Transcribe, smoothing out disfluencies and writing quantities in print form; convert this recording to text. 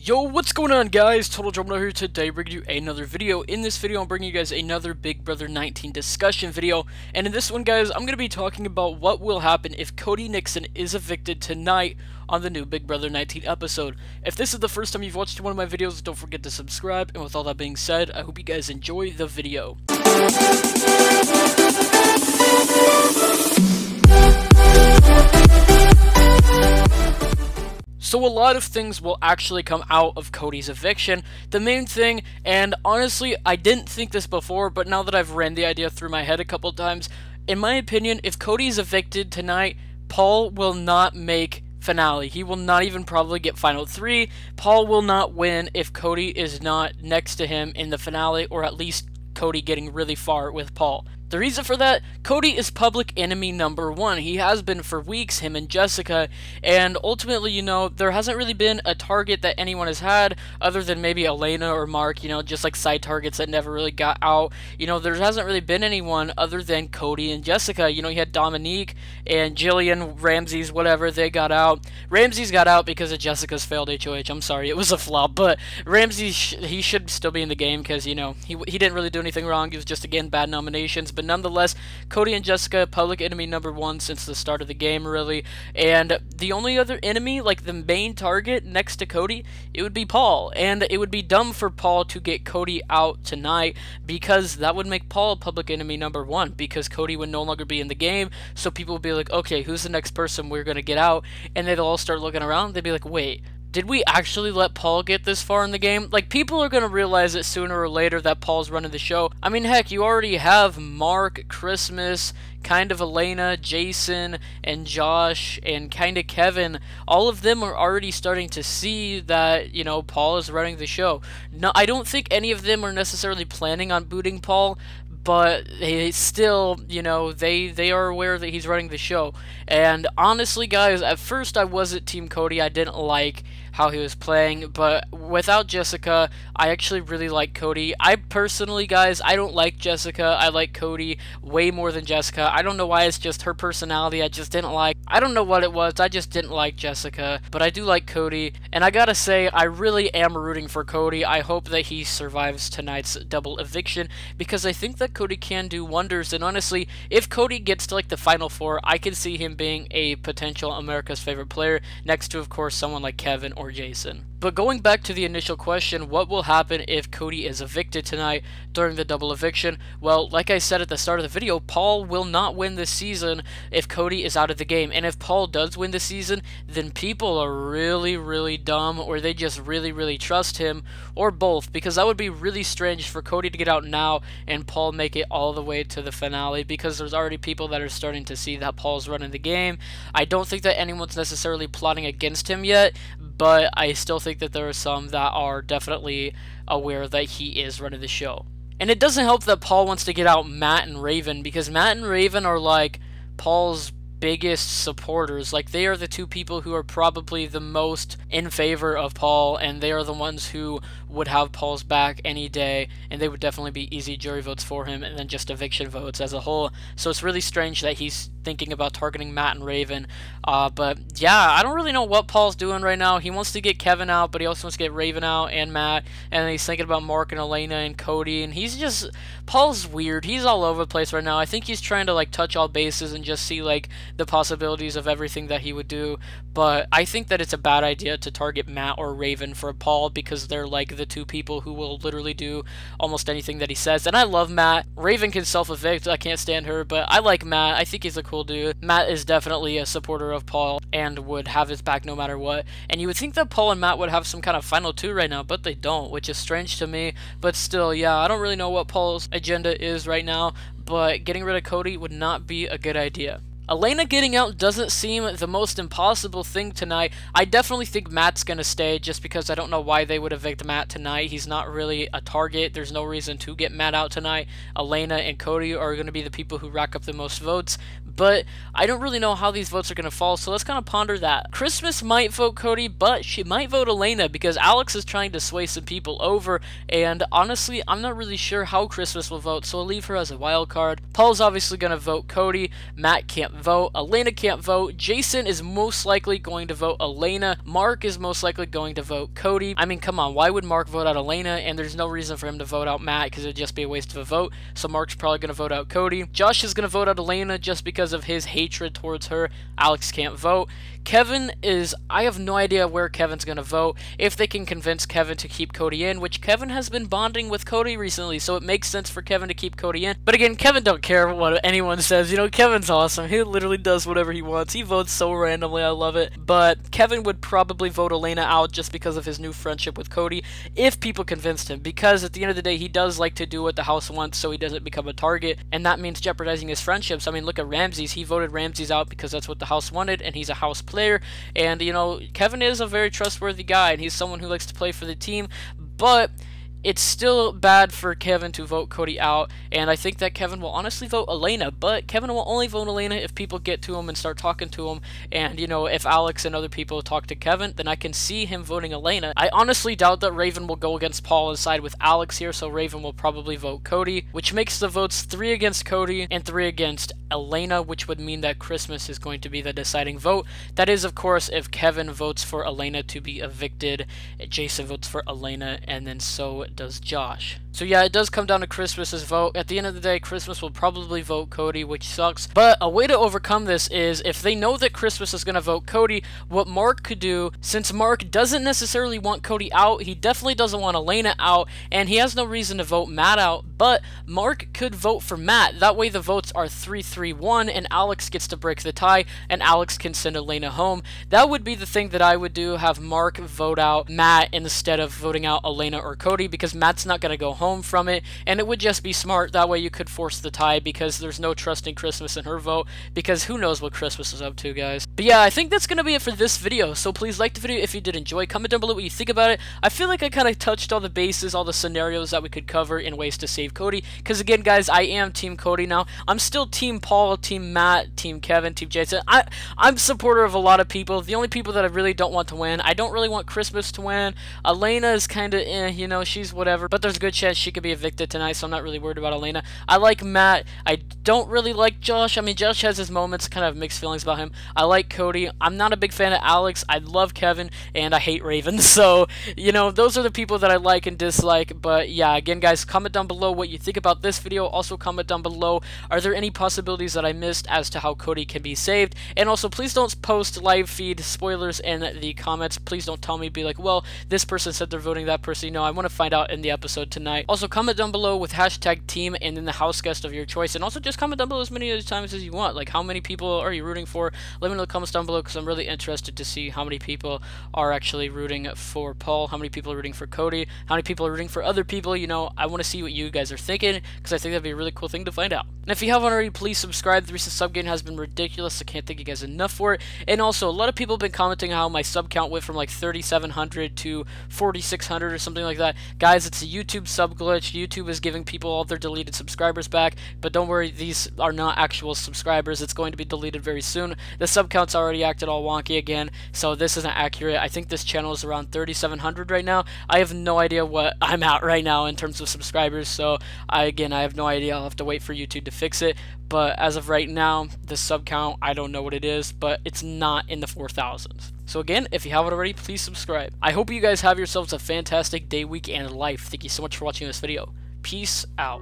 Yo, what's going on, guys? Total Drummer here today, bringing you another video. In this video, I'm bringing you guys another Big Brother 19 discussion video, and in this one, guys, I'm going to be talking about what will happen if Cody Nixon is evicted tonight on the new Big Brother 19 episode. If this is the first time you've watched one of my videos, don't forget to subscribe, and with all that being said, I hope you guys enjoy the video. So a lot of things will actually come out of Cody's eviction. The main thing, and honestly, I didn't think this before, but now that I've ran the idea through my head a couple times, in my opinion, if Cody's evicted tonight, Paul will not make finale. He will not even probably get final 3. Paul will not win if Cody is not next to him in the finale, or at least Cody getting really far with Paul. The reason for that, Cody is public enemy number 1. He has been for weeks, him and Jessica, and ultimately, you know, there hasn't really been a target that anyone has had other than maybe Elena or Mark, you know, just like side targets that never really got out. You know, there hasn't really been anyone other than Cody and Jessica. You know, you had Dominique and Jillian, Ramses, whatever, they got out. Ramses got out because of Jessica's failed HOH. I'm sorry, it was a flop, but Ramses, he should still be in the game because, you know, he didn't really do anything wrong. It was just, again, bad nominations, but nonetheless, Cody and Jessica, public enemy number 1 since the start of the game, really. And the only other enemy, like the main target next to Cody, it would be Paul. And it would be dumb for Paul to get Cody out tonight because that would make Paul public enemy number 1 because Cody would no longer be in the game. So people would be like, okay, who's the next person we're going to get out? And they'd all start looking around. They'd be like, wait, did we actually let Paul get this far in the game? Like, people are going to realize it sooner or later that Paul's running the show. I mean, heck, you already have Mark, Christmas, kind of Elena, Jason, and Josh, and kind of Kevin. All of them are already starting to see that, you know, Paul is running the show. No, I don't think any of them are necessarily planning on booting Paul, but they still, you know, they are aware that he's running the show. And honestly, guys, at first I wasn't Team Cody. I didn't like how he was playing, but without Jessica, I actually really like Cody. I personally, guys, I don't like Jessica. I like Cody way more than Jessica. I don't know why, it's just her personality I just didn't like. I don't know what it was, I just didn't like Jessica, but I do like Cody, and I gotta say, I really am rooting for Cody. I hope that he survives tonight's double eviction, because I think that Cody can do wonders, and honestly, if Cody gets to like the final 4, I can see him being a potential America's favorite player, next to, of course, someone like Kevin or Jason. But going back to the initial question, what will happen if Cody is evicted tonight during the double eviction? Well, like I said at the start of the video, Paul will not win this season if Cody is out of the game. And if Paul does win this season, then people are really, really dumb, or they just really, really trust him, or both, because that would be really strange for Cody to get out now and Paul make it all the way to the finale, because there's already people that are starting to see that Paul's running the game. I don't think that anyone's necessarily plotting against him yet, but I still think that there are some that are definitely aware that he is running the show. And it doesn't help that Paul wants to get out Matt and Raven, because Matt and Raven are like Paul's biggest supporters. Like, they are the two people who are probably the most in favor of Paul, and they are the ones who would have Paul's back any day, and they would definitely be easy jury votes for him, and then just eviction votes as a whole. So it's really strange that he's thinking about targeting Matt and Raven. But yeah, I don't really know what Paul's doing right now. He wants to get Kevin out, but he also wants to get Raven out and Matt, and then he's thinking about Mark and Elena and Cody, and he's just, Paul's weird. He's all over the place right now. I think he's trying to like touch all bases and just see like the possibilities of everything that he would do, but I think that it's a bad idea to target Matt or Raven for Paul, because they're like the two people who will literally do almost anything that he says. And I love Matt. Raven can self-evict, I can't stand her, but I like Matt. I think he's a cool dude. Matt is definitely a supporter of Paul and would have his back no matter what, and you would think that Paul and Matt would have some kind of final 2 right now, but they don't, which is strange to me. But still, yeah, I don't really know what Paul's agenda is right now, but getting rid of Cody would not be a good idea. Elena getting out doesn't seem the most impossible thing tonight. I definitely think Matt's going to stay, just because I don't know why they would evict Matt tonight. He's not really a target. There's no reason to get Matt out tonight. Elena and Cody are going to be the people who rack up the most votes. but I don't really know how these votes are going to fall, so let's kind of ponder that. Christmas might vote Cody, but she might vote Elena because Alex is trying to sway some people over, and honestly, I'm not really sure how Christmas will vote, so I'll leave her as a wild card. Paul's obviously going to vote Cody, Matt can't vote, Elena can't vote, Jason is most likely going to vote Elena, Mark is most likely going to vote Cody. I mean, come on, why would Mark vote out Elena? And there's no reason for him to vote out Matt because it'd just be a waste of a vote, so Mark's probably going to vote out Cody. Josh is going to vote out Elena just because of his hatred towards her. Alex can't vote. Kevin is, I have no idea where Kevin's going to vote, if they can convince Kevin to keep Cody in, which Kevin has been bonding with Cody recently, so it makes sense for Kevin to keep Cody in. But again, Kevin don't care what anyone says, you know, Kevin's awesome, he literally does whatever he wants, he votes so randomly, I love it. But Kevin would probably vote Elena out just because of his new friendship with Cody, if people convinced him, because at the end of the day, he does like to do what the house wants so he doesn't become a target, and that means jeopardizing his friendships. I mean, look at Ramses, he voted Ramses out because that's what the house wanted, and he's a house player, and you know, Kevin is a very trustworthy guy, and he's someone who likes to play for the team, but it's still bad for Kevin to vote Cody out, and I think that Kevin will honestly vote Elena, but Kevin will only vote Elena if people get to him and start talking to him, and, you know, if Alex and other people talk to Kevin, then I can see him voting Elena. I honestly doubt that Raven will go against Paul and side with Alex here, so Raven will probably vote Cody, which makes the votes 3 against Cody and 3 against Elena, which would mean that Christmas is going to be the deciding vote. That is, of course, if Kevin votes for Elena to be evicted, Jason votes for Elena, and then so does Josh. So yeah, it does come down to Christmas's vote. At the end of the day, Christmas will probably vote Cody, which sucks. But a way to overcome this is, if they know that Christmas is going to vote Cody, what Mark could do, since Mark doesn't necessarily want Cody out, he definitely doesn't want Elena out, and he has no reason to vote Matt out, but Mark could vote for Matt. That way the votes are 3-3-1, and Alex gets to break the tie, and Alex can send Elena home. That would be the thing that I would do, have Mark vote out Matt instead of voting out Elena or Cody, because Matt's not going to go home from it, and it would just be smart. That way you could force the tie, because there's no trusting Christmas in her vote, because who knows what Christmas is up to, guys. But yeah, I think that's going to be it for this video, so please like the video if you did enjoy. Comment down below what you think about it. I feel like I kind of touched all the bases, all the scenarios that we could cover in ways to save Cody, because again, guys, I am Team Cody now. I'm still Team Paul, Team Matt, Team Kevin, Team Jason. I'm supporter of a lot of people. The only people that I really don't want to win, I don't really want Christmas to win. Elena is kind of, you know, she's whatever, but there's a good chance she could be evicted tonight, so I'm not really worried about Elena. I like Matt. I don't really like Josh. I mean, Josh has his moments, kind of mixed feelings about him. I like Cody. I'm not a big fan of Alex. I love Kevin, and I hate Raven. So, you know, those are the people that I like and dislike. But yeah, again, guys, comment down below what you think about this video. Also, comment down below, are there any possibilities that I missed as to how Cody can be saved? And also, please don't post live feed spoilers in the comments. Please don't tell me, be like, well, this person said they're voting that person. You know, I want to find out in the episode tonight. Also, comment down below with hashtag team and then the house guest of your choice. And also, just comment down below as many times as you want. Like, how many people are you rooting for? Let me know in the comments down below, because I'm really interested to see how many people are actually rooting for Paul, how many people are rooting for Cody, how many people are rooting for other people. You know, I want to see what you guys are thinking, because I think that'd be a really cool thing to find out. And if you haven't already, please subscribe. The recent sub gain has been ridiculous. I can't thank you guys enough for it. And also, a lot of people have been commenting how my sub count went from like 3,700 to 4,600 or something like that. Guys, it's a YouTube sub glitch. YouTube is giving people all their deleted subscribers back, but don't worry, these are not actual subscribers. It's going to be deleted very soon. The sub count's already acted all wonky again, so this isn't accurate. I think this channel is around 3,700 right now. I have no idea what I'm at right now in terms of subscribers, so again, I have no idea. I'll have to wait for YouTube to fix it, but as of right now, the sub count, I don't know what it is, but it's not in the 4,000s. So again, if you haven't already, please subscribe. I hope you guys have yourselves a fantastic day, week, and life. Thank you so much for watching this video. Peace out.